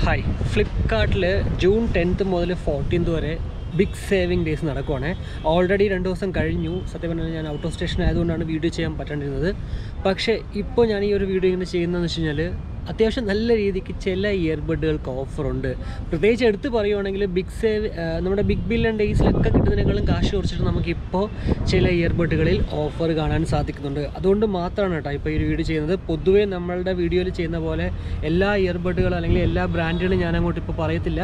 Hi, Flipkart June 10th മുതൽ 14th വരെ big saving days നടക്കുവാണ്. ഓൾറെഡി 2 ദിവസം കഴിഞ്ഞു. സത്യം പറഞ്ഞാൽ ഞാൻ ഔട്ട് ഓഫ് സ്റ്റേഷൻ ആയതുകൊണ്ടാണ് വീഡിയോ ചെയ്യാൻ പറ്റാണ്ടിരുന്നത്. പക്ഷേ ഇപ്പോൾ ഞാൻ ഈ ഒരു വീഡിയോ ഇങ്ങനെ ചെയ്യുന്നതെന്ന് വെച്ച് കഴിഞ്ഞാൽ അത്യാവശ്യം നല്ല രീതിക്ക് ചില ഇയർബഡുകൾക്ക് ഓഫറുണ്ട്. പ്രത്യേകിച്ച് എടുത്ത് പറയുവാണെങ്കിൽ നമ്മുടെ ബിഗ് ബില്യൺ ഡേയ്സിലൊക്കെ കിട്ടുന്നതിനേക്കാളും കാശ് കുറച്ചിട്ട് നമുക്കിപ്പോൾ ചില ഇയർബഡുകളിൽ ഓഫർ കാണാൻ സാധിക്കുന്നുണ്ട്. അതുകൊണ്ട് മാത്രമാണ് കേട്ടോ ഇപ്പോൾ ഈ ഒരു വീഡിയോ ചെയ്യുന്നത്. പൊതുവേ നമ്മളുടെ വീഡിയോയിൽ ചെയ്യുന്ന പോലെ എല്ലാ ഇയർബഡുകളും അല്ലെങ്കിൽ എല്ലാ ബ്രാൻഡുകളും ഞാൻ അങ്ങോട്ട് ഇപ്പോൾ പറയത്തില്ല.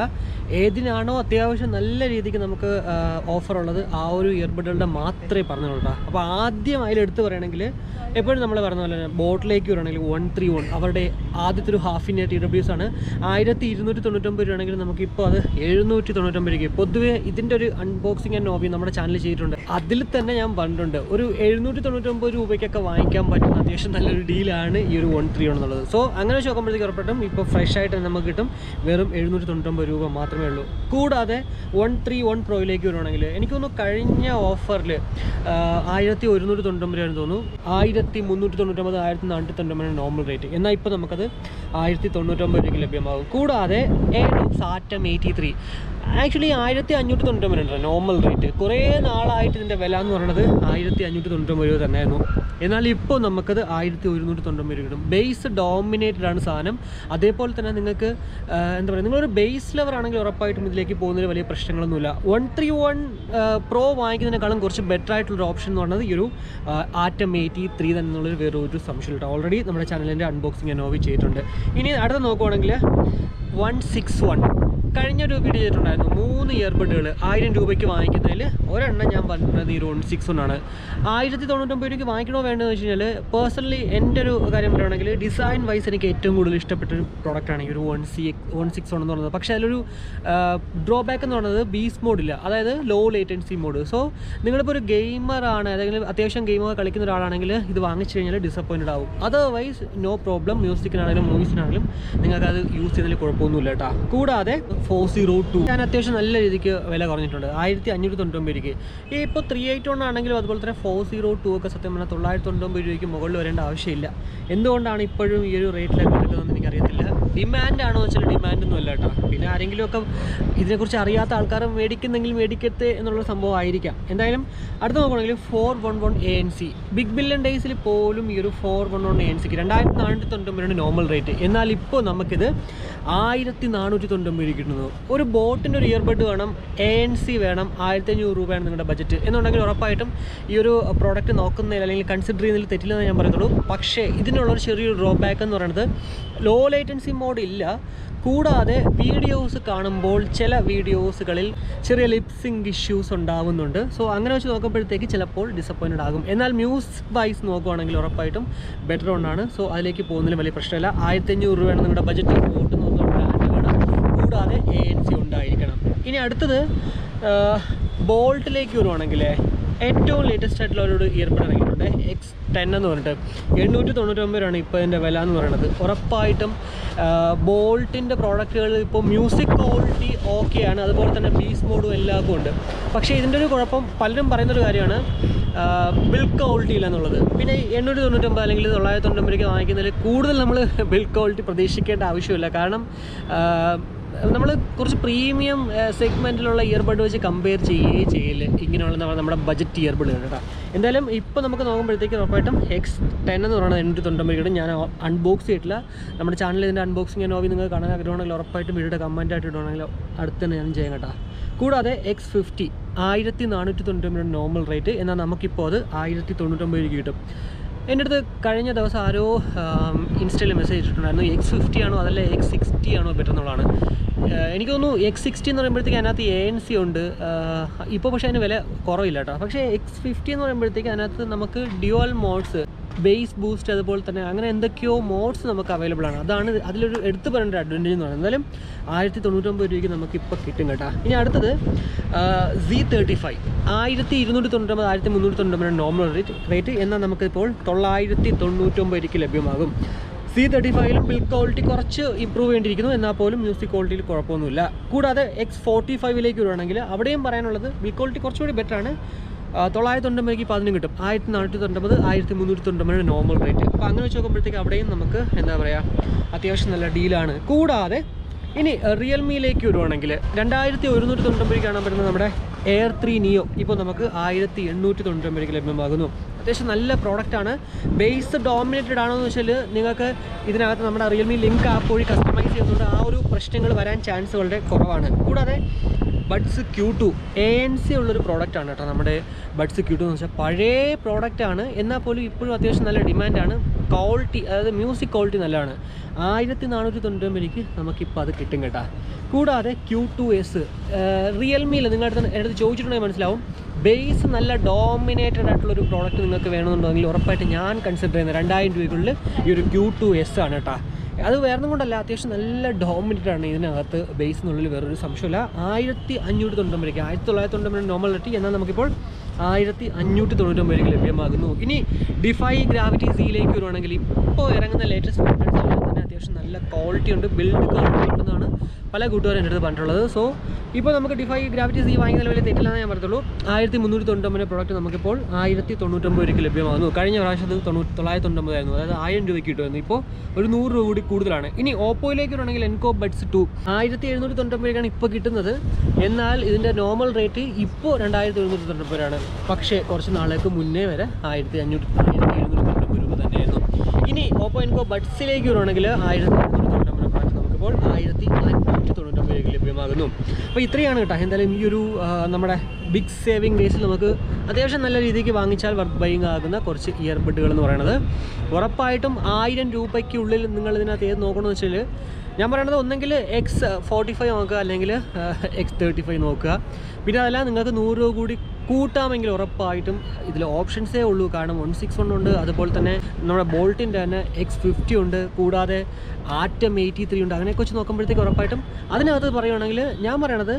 ഏതിനാണോ അത്യാവശ്യം നല്ല രീതിക്ക് നമുക്ക് ഓഫർ ഉള്ളത് ആ ഒരു ഇയർബഡുകളുടെ മാത്രമേ പറഞ്ഞുള്ളൂ കേട്ടോ. അപ്പോൾ ആദ്യം അതിലെടുത്ത് പറയുകയാണെങ്കിൽ എപ്പോഴും നമ്മൾ പറഞ്ഞ പോലെ തന്നെ ബോട്ടിലേക്ക് വരികയാണെങ്കിൽ 131 അവരുടെ ആദ്യത്തെ ഒരു ഹാഫ് ഇൻ TWS ആണ്. 1299 രൂപയാണെങ്കിൽ നമുക്കിപ്പോൾ അത് 799 രൂപയ്ക്ക്. പൊതുവേ ഇതിൻ്റെ ഒരു അൺബോക്സിങ് ആൻഡ് നോബി നമ്മുടെ ചാനൽ ചെയ്തിട്ടുണ്ട്. അതിൽ തന്നെ ഞാൻ പറഞ്ഞിട്ടുണ്ട് ഒരു 799 രൂപയ്ക്കൊക്കെ വാങ്ങിക്കാൻ പറ്റുന്ന അത്യാവശ്യം നല്ലൊരു ഡീലാണ് ഈ ഒരു 131 എന്നുള്ളത്. സോ അങ്ങനെ വെച്ച് നോക്കുമ്പോഴത്തേക്ക് ഉറപ്പായിട്ടും ഇപ്പോൾ ഫ്രഷ് ആയിട്ട് നമുക്ക് കിട്ടും. വെറും 799 രൂപ മാത്രമേ ഉള്ളൂ. കൂടാതെ 131 പ്രോയിലേക്ക് വരുവാണെങ്കിൽ എനിക്ക് തോന്നുന്നു കഴിഞ്ഞ ഓഫറിൽ 1199 ആണെന്ന് തോന്നുന്നു. 1399 1499 നോർമൽ റേറ്റ്. എന്നാൽ ഇപ്പോൾ നമുക്കത് 1099 രൂപയ്ക്ക് ലഭ്യമാകും. കൂടാതെ സാറ്റം 83 ആക്ച്വലി 1599 ഉണ്ട് നോർമൽ റേറ്റ്. കുറേ നാളായിട്ട് ഇതിൻ്റെ വില എന്ന് പറയുന്നത് 1599 രൂപ തന്നെയായിരുന്നു. എന്നാൽ ഇപ്പോൾ നമുക്കത് 1199 രൂപ കിട്ടും. ബേസ് ഡോമിനേറ്റഡ് ആണ് സാധനം. അതേപോലെ തന്നെ നിങ്ങൾക്ക് എന്താ പറയുക, നിങ്ങളൊരു ബേസ് ലെവർ ആണെങ്കിൽ ഉറപ്പായിട്ടും ഇതിലേക്ക് പോകുന്നതിൽ വലിയ പ്രശ്നങ്ങളൊന്നുമില്ല. 131 പ്രോ വാങ്ങിക്കുന്നതിനേക്കാളും കുറച്ച് ബെറ്റർ ആയിട്ടുള്ളൊരു ഓപ്ഷൻ എന്ന് പറയുന്നത് ഈ ഒരു ആറ്റം 83 തന്നെ എന്നുള്ളൊരു വേറൊരു സംശയമില്ല. ഓൾറെഡി നമ്മുടെ ചാനലിൻ്റെ അൺബോക്സിങ് നോവി ചെയ്തിട്ടുണ്ട്. ഇനി അടുത്ത നോക്കുവാണെങ്കിൽ 161 കഴിഞ്ഞൊരു വീഡിയോ ചെയ്തിട്ടുണ്ടായിരുന്നു. 3 ഇയർബഡുകൾ 1000 രൂപയ്ക്ക് വാങ്ങിക്കുന്നതിൽ ഒരെണ്ണം ഞാൻ പറഞ്ഞത് ഈ 161 ആണ്. 1099 രൂപയ്ക്ക് വാങ്ങിക്കണോ വേണ്ടതെന്ന് വെച്ച് കഴിഞ്ഞാൽ പേഴ്സണലി എൻ്റെ ഒരു കാര്യം പറയുകയാണെങ്കിൽ ഡിസൈൻ വൈസ് എനിക്ക് ഏറ്റവും കൂടുതൽ ഇഷ്ടപ്പെട്ടൊരു പ്രോഡക്റ്റാണ് ഈ ഒരു 161 എന്ന് പറയുന്നത്. പക്ഷേ അതിലൊരു ഡ്രോബാക്ക് എന്ന് പറയുന്നത് ബീസ് മോഡില്ല, അതായത് ലോ ലേറ്റൻസി മോഡ്. സോ നിങ്ങളിപ്പോൾ ഒരു ഗെയിമറാണ്, അതായത് അത്യാവശ്യം ഗെയിമൊക്കെ കളിക്കുന്ന ഒരാളാണെങ്കിൽ ഇത് വാങ്ങിച്ചു കഴിഞ്ഞാൽ ഡിസപ്പോയിൻറ്റഡ് ആവും. Otherwise no problem. മ്യൂസിക്കിനാണെങ്കിലും മൂവീസിനാണെങ്കിലും നിങ്ങൾക്കത് യൂസ് ചെയ്യുന്നതിൽ കുഴപ്പമൊന്നുമില്ല കേട്ടോ. കൂടാതെ 402 ഞാൻ അത്യാവശ്യം നല്ല രീതിക്ക് വില കുറഞ്ഞിട്ടുണ്ട്. 1599 രൂപയ്ക്ക്. ഈ ഇപ്പോൾ 381 ആണെങ്കിലും അതുപോലെ തന്നെ 402 ഒക്കെ സത്യം പറഞ്ഞാൽ 999 രൂപയ്ക്ക് മുകളിൽ വരേണ്ട ആവശ്യമില്ല. എന്തുകൊണ്ടാണ് ഇപ്പോഴും ഈ ഒരു റേറ്റിലൊക്കെ എടുക്കുന്നതെന്ന് എനിക്കറിയത്തില്ല. ഡിമാൻഡാണോ എന്ന് വെച്ചാൽ ഡിമാൻഡൊന്നും അല്ല കേട്ടോ. പിന്നെ ആരെങ്കിലുമൊക്കെ ഇതിനെക്കുറിച്ച് അറിയാത്ത ആൾക്കാർ മേടിക്കുന്നെങ്കിൽ മേടിക്കത്തെ എന്നുള്ള സംഭവം ആയിരിക്കാം. എന്തായാലും അടുത്ത് നോക്കുകയാണെങ്കിൽ 411 ANC ബിഗ് ബില്യൺ ഡേയ്സിൽ പോലും ഈ ഒരു 411 ANCക്ക് 2499 നോർമൽ റേറ്റ്. എന്നാൽ ഇപ്പോൾ നമുക്കിത് 1499 കിട്ടുന്നു. ഒരു ബോട്ടിൻ്റെ ഒരു ഇയർബഡ് വേണം, ANC വേണം, 1500 രൂപയാണ് നിങ്ങളുടെ ബഡ്ജറ്റ് എന്നുണ്ടെങ്കിൽ ഉറപ്പായിട്ടും ഈ ഒരു പ്രോഡക്റ്റ് നോക്കുന്നതിൽ അല്ലെങ്കിൽ കൺസിഡർ ചെയ്യുന്നതിൽ തെറ്റില്ലെന്ന് ഞാൻ പറയുന്നുള്ളൂ. പക്ഷേ ഇതിനുള്ളൊരു ചെറിയൊരു ഡ്രോബാക്ക് എന്ന് പറയുന്നത് ലോ ലേറ്റൻസി മോഡ് ഇല്ല. കൂടാതെ വീഡിയോസ് കാണുമ്പോൾ ചില വീഡിയോസുകളിൽ ചെറിയ ലിപ്സിങ് ഇഷ്യൂസ് ഉണ്ടാവുന്നുണ്ട്. സോ അങ്ങനെ വെച്ച് നോക്കുമ്പോഴത്തേക്ക് ചിലപ്പോൾ ഡിസപ്പോയിൻറ്റഡ് ആകും. എന്നാൽ മ്യൂസിക് വൈസ് നോക്കുകയാണെങ്കിൽ ഉറപ്പായിട്ടും ബെറ്റർ ഒന്നാണ്. സോ അതിലേക്ക് പോകുന്നതിൽ വലിയ പ്രശ്നമില്ല. 1500 രൂപയാണ് നിങ്ങളുടെ ബഡ്ജറ്റ്. ബോട്ട് നോക്കുന്ന ബ്രാൻഡ് വേണം, കൂടാതെ ANC ഉണ്ടായിരിക്കണം. ഇനി അടുത്തത് ബോൾട്ടിലേക്ക് വരുവാണെങ്കിൽ ഏറ്റവും ലേറ്റസ്റ്റ് ആയിട്ടുള്ള ഒരു ഇയർബഡ് ഇറങ്ങിയിട്ടുണ്ട്. X10 എന്ന് പറഞ്ഞിട്ട് 899 രൂപയാണ് ഇപ്പോൾ ഇതിൻ്റെ വില എന്ന് പറയുന്നത്. ഉറപ്പായിട്ടും ബോൾട്ടിൻ്റെ പ്രോഡക്റ്റുകൾ ഇപ്പോൾ മ്യൂസിക് ക്വാളിറ്റി ഓക്കെയാണ്, അതുപോലെ തന്നെ ബീസ് മോഡും എല്ലാവർക്കും ഉണ്ട്. പക്ഷേ ഇതിൻ്റെ ഒരു കുഴപ്പം പലരും പറയുന്നൊരു കാര്യമാണ് ബിൽഡ് ക്വാളിറ്റി ഇല്ല എന്നുള്ളത്. പിന്നെ 899 അല്ലെങ്കിൽ 999 രൂപയ്ക്ക് വാങ്ങിക്കുന്നതിൽ കൂടുതൽ നമ്മൾ ബിൽഡ് ക്വാളിറ്റി പ്രതീക്ഷിക്കേണ്ട ആവശ്യമില്ല. കാരണം നമ്മൾ കുറച്ച് പ്രീമിയം സെഗ്മെൻറ്റിലുള്ള ഇയർബഡ് വെച്ച് കമ്പയർ ചെയ്യില്ല ഇങ്ങനെയുള്ള നമ്മുടെ ബഡ്ജറ്റ് ഇയർബഡുകൾ കേട്ടോ. എന്തായാലും ഇപ്പോൾ നമുക്ക് നോക്കുമ്പോഴത്തേക്ക് ഉറപ്പായിട്ടും X10 എന്ന് പറയുന്നത് 899 ഞാൻ അൺബോക്സ് ചെയ്തിട്ടില്ല. നമ്മുടെ ചാനലിൽ ഇതിൻ്റെ അൺബോക്സിങ് നോവി നിങ്ങൾ കാണാൻ ആഗ്രഹമാണെങ്കിൽ ഉറപ്പായിട്ടും വീഡിയോയുടെ കമൻറ്റായിട്ട് ഇടുവാണെങ്കിൽ അടുത്ത് തന്നെ ഞാൻ ചെയ്യാം കേട്ടോ. കൂടാതെ X50 1499 നോർമൽ റേറ്റ്. എന്നാൽ നമുക്കിപ്പോൾ അത് 1099 കിട്ടും. എൻ്റെ അടുത്ത് കഴിഞ്ഞ ദിവസം ആരോ ഇൻസ്റ്റയിൽ മെസ്സേജ് ഇട്ടിട്ടുണ്ടായിരുന്നു X50 ആണോ അതല്ല X60 ആണോ ബെറ്റർ എന്നുള്ളതാണ്. എനിക്ക് തോന്നുന്നു X60 എന്ന് പറയുമ്പോഴത്തേക്ക് അതിനകത്ത് ANC ഉണ്ട് ഇപ്പോൾ, പക്ഷേ അതിന് വില കുറവില്ല കേട്ടോ. പക്ഷേ X50 എന്ന് പറയുമ്പോഴത്തേക്ക് അതിനകത്ത് നമുക്ക് ഡ്യുവൽ മോഡ്സ്, ബേസ് ബൂസ്റ്റ്, അതുപോലെ തന്നെ അങ്ങനെ എന്തൊക്കെയോ മോഡ്സ് നമുക്ക് അവൈലബിൾ ആണ്. അതാണ് അതിലൊരു എടുത്തു പറയേണ്ട അഡ്വാൻറ്റേജ് എന്ന് പറയുന്നത്. എന്തായാലും 1099 രൂപയ്ക്ക് നമുക്കിപ്പോൾ കിട്ടും കേട്ടോ. ഇനി അടുത്തത് Z35 1299 1399 നോർമൽ റേറ്റ്. എന്നാൽ നമുക്കിപ്പോൾ 999 രൂപയ്ക്ക് ലഭ്യമാകും. Z35ലും ബിൽഡ് ക്വാളിറ്റി കുറച്ച് ഇമ്പ്രൂവ് ചെയ്യേണ്ടിയിരിക്കുന്നു, എന്നാൽ പോലും മ്യൂസിക് ക്വാളിറ്റിയിൽ കുഴപ്പമൊന്നുമില്ല. കൂടാതെ X45ലേക്ക് വരുവാണെങ്കിൽ അവിടെയും പറയാനുള്ളത് ബിൽഡ് ക്വാളിറ്റി കുറച്ചുകൂടി ബെറ്ററാണ്. 999 10 കിട്ടും. 1499 1399 നോർമൽ റേറ്റ്. അപ്പോൾ അങ്ങനെ വെച്ച് നോക്കുമ്പോഴത്തേക്ക് അവിടെയും നമുക്ക് എന്താ പറയുക അത്യാവശ്യം നല്ല ഡീലാണ്. കൂടാതെ ഇനി റിയൽമിയിലേക്ക് വരുവാണെങ്കിൽ 2199 കാണാൻ പറ്റുന്ന നമ്മുടെ എയർ 3 നിയോ ഇപ്പോൾ നമുക്ക് 1899 ലഭ്യമാകുന്നു. അത്യാവശ്യം നല്ല പ്രോഡക്റ്റാണ്. ബേസ് ഡോമിനേറ്റഡ് ആണോ എന്ന് വെച്ചാൽ നിങ്ങൾക്ക് ഇതിനകത്ത് നമ്മുടെ റിയൽമി ലിങ്ക് ആപ്പ് വഴി കസ്റ്റമൈസ് ചെയ്യുന്നതുകൊണ്ട് ആ ഒരു പ്രശ്നങ്ങൾ വരാൻ ചാൻസ് വളരെ കുറവാണ്. കൂടാതെ ബഡ്സ് Q2 ANC ഉള്ളൊരു പ്രോഡക്റ്റാണ് കേട്ടോ. നമ്മുടെ ബഡ്സ് Q2 എന്ന് വെച്ചാൽ പഴയ പ്രോഡക്റ്റാണ്, എന്നാൽ പോലും ഇപ്പോഴും അത്യാവശ്യം നല്ല ഡിമാൻഡാണ്. ക്വാളിറ്റി, അതായത് മ്യൂസിക് ക്വാളിറ്റി നല്ലതാണ്. 1499 നമുക്കിപ്പോൾ അത് കിട്ടും കേട്ടോ. കൂടാതെ Q2S റിയൽമിയിൽ നിങ്ങളുടെ അടുത്ത് ചോദിച്ചിട്ടുണ്ടെങ്കിൽ മനസ്സിലാവും. ബേസ് നല്ല ഡോമിനേറ്റഡ് ആയിട്ടുള്ളൊരു പ്രോഡക്റ്റ് നിങ്ങൾക്ക് വേണമെന്നുണ്ടെങ്കിൽ ഉറപ്പായിട്ട് ഞാൻ കൺസിഡർ ചെയ്യുന്നത് 2000 രൂപയ്ക്കുള്ളിൽ ഈ ഒരു Q2S ആണ് കേട്ടോ. അത് വേറൊന്നും കൊണ്ടല്ല, അത്യാവശ്യം നല്ല ഡോമിനേറ്റഡ് ആണ് ഇതിനകത്ത്. ബേസ് എന്നുള്ളിൽ വേറൊരു സംശയമില്ല. 1599 1999 നോർമൽ റേറ്റ്, എന്നാൽ നമുക്കിപ്പോൾ 1599 ലഭ്യമാകുന്നു. ഇനി ഡിഫൈ ഗ്രാവിറ്റി സിയിലേക്ക് വരുവാണെങ്കിൽ ഇപ്പോൾ ഇറങ്ങുന്ന ലേറ്റസ്റ്റ് മോഡൽസ് എല്ലാം തന്നെ അത്യാവശ്യം നല്ല ക്വാളിറ്റി ഉണ്ട്, ബിൽഡ് ക്വാളിറ്റി ഉണ്ടെന്നാണ് പല കൂട്ടുകാരും എൻ്റെ അടുത്ത് പറഞ്ഞിട്ടുള്ളത്. സോ ഇപ്പോൾ നമുക്ക് ഡിഫൈ ഗ്രാവിറ്റി സി വാങ്ങിക്കുന്ന വലിയ തെറ്റില്ലെന്ന് ഞാൻ പറഞ്ഞുള്ളൂ. 1399 പ്രോഡക്റ്റ് നമുക്കിപ്പോൾ 1099 ലഭ്യമാകുന്നു. കഴിഞ്ഞ പ്രാവശ്യം അത് 999 ആയിരുന്നു, അതായത് 1000 രൂപയ്ക്ക് കിട്ടുമായിരുന്നു. ഇപ്പോൾ ഒരു 100 രൂപ കൂടി കൂടുതലാണ്. ഇനി ഓപ്പോയിലേക്ക് വരുവാണെങ്കിൽ എൻകോ ബഡ്സ് 2 1799 ഇപ്പോൾ കിട്ടുന്നത്. എന്നാൽ ഇതിൻ്റെ നോർമൽ റേറ്റ് ഇപ്പോൾ 2799 പക്ഷേ കുറച്ച് നാളേക്ക് മുന്നേ വരെ 1799 രൂപ തന്നെയായിരുന്നു. ഇനി ഓപ്പോ എൻകോ ബഡ്സിലേക്ക് വരുവാണെങ്കിൽ 1399 പ്രോഡക്റ്റ് നമുക്കിപ്പോൾ 1599 ലഭ്യമാകുന്നു. അപ്പോൾ ഇത്രയാണ് കേട്ടോ. എന്തായാലും ഈ ഒരു നമ്മുടെ ബിഗ് സേവിങ് ഡേയ്സിൽ നമുക്ക് അത്യാവശ്യം നല്ല രീതിക്ക് വാങ്ങിച്ചാൽ വർക്ക് ബൈയിങ് ആകുന്ന കുറച്ച് ഇയർബഡുകൾ എന്ന് പറയുന്നത്. ഉറപ്പായിട്ടും 1000 രൂപയ്ക്കുള്ളിൽ നിങ്ങൾ ഇതിനകത്ത് ഏത് നോക്കണമെന്ന് വെച്ചാൽ ഞാൻ പറയണത് ഒന്നെങ്കിൽ X45 നോക്കുക, അല്ലെങ്കിൽ X35 നോക്കുക. പിന്നെ അതല്ല നിങ്ങൾക്ക് 100 രൂപ കൂടി കൂട്ടാമെങ്കിൽ ഉറപ്പായിട്ടും ഇതിൽ ഓപ്ഷൻസേ ഉള്ളൂ. കാരണം 161 ഉണ്ട്, അതുപോലെ തന്നെ നമ്മുടെ ബോൾട്ടിൻ്റെ തന്നെ X50 ഉണ്ട്, കൂടാതെ ആറ്റം 83 ഉണ്ട്. അതിനെയൊക്കെ വെച്ച് നോക്കുമ്പോഴത്തേക്ക് ഉറപ്പായിട്ടും അതിനകത്ത് പറയുകയാണെങ്കിൽ ഞാൻ പറയണത്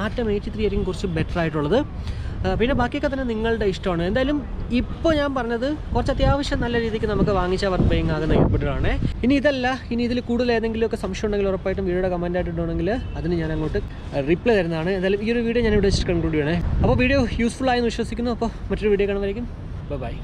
ആറ്റം 83 ആയിരിക്കും കുറച്ച് ബെറ്റർ ആയിട്ടുള്ളത്. പിന്നെ ബാക്കിയൊക്കെ തന്നെ നിങ്ങളുടെ ഇഷ്ടമാണ്. എന്തായാലും ഇപ്പോൾ ഞാൻ പറഞ്ഞത് കുറച്ച് അത്യാവശ്യം നല്ല രീതിക്ക് നമുക്ക് വാങ്ങിച്ചാൽ വർക്ക് ബൈയിങ് ആകുന്ന ഇയർബഡാണ്. ഇനി ഇതിൽ കൂടുതൽ ഏതെങ്കിലുമൊക്കെ സംശയം ഉണ്ടെങ്കിൽ ഉറപ്പായിട്ടും വീഡിയോയുടെ കമൻറ്റ് ആയിട്ട് ഇട്ടുണ്ടെങ്കിൽ അതിന് ഞാൻ അങ്ങോട്ട് റിപ്ലൈ തരുന്നതാണ്. എന്തായാലും ഈ ഒരു വീഡിയോ ഞാൻ ഇവിടെ വെച്ചിട്ട് കൺക്ലൂഡ് ചെയ്യണേ. അപ്പോൾ വീഡിയോ യൂസ്ഫുൾ ആയെന്ന് വിശ്വസിക്കുന്നു. അപ്പോൾ മറ്റൊരു വീഡിയോ കാണുമായിരിക്കും. ബൈ.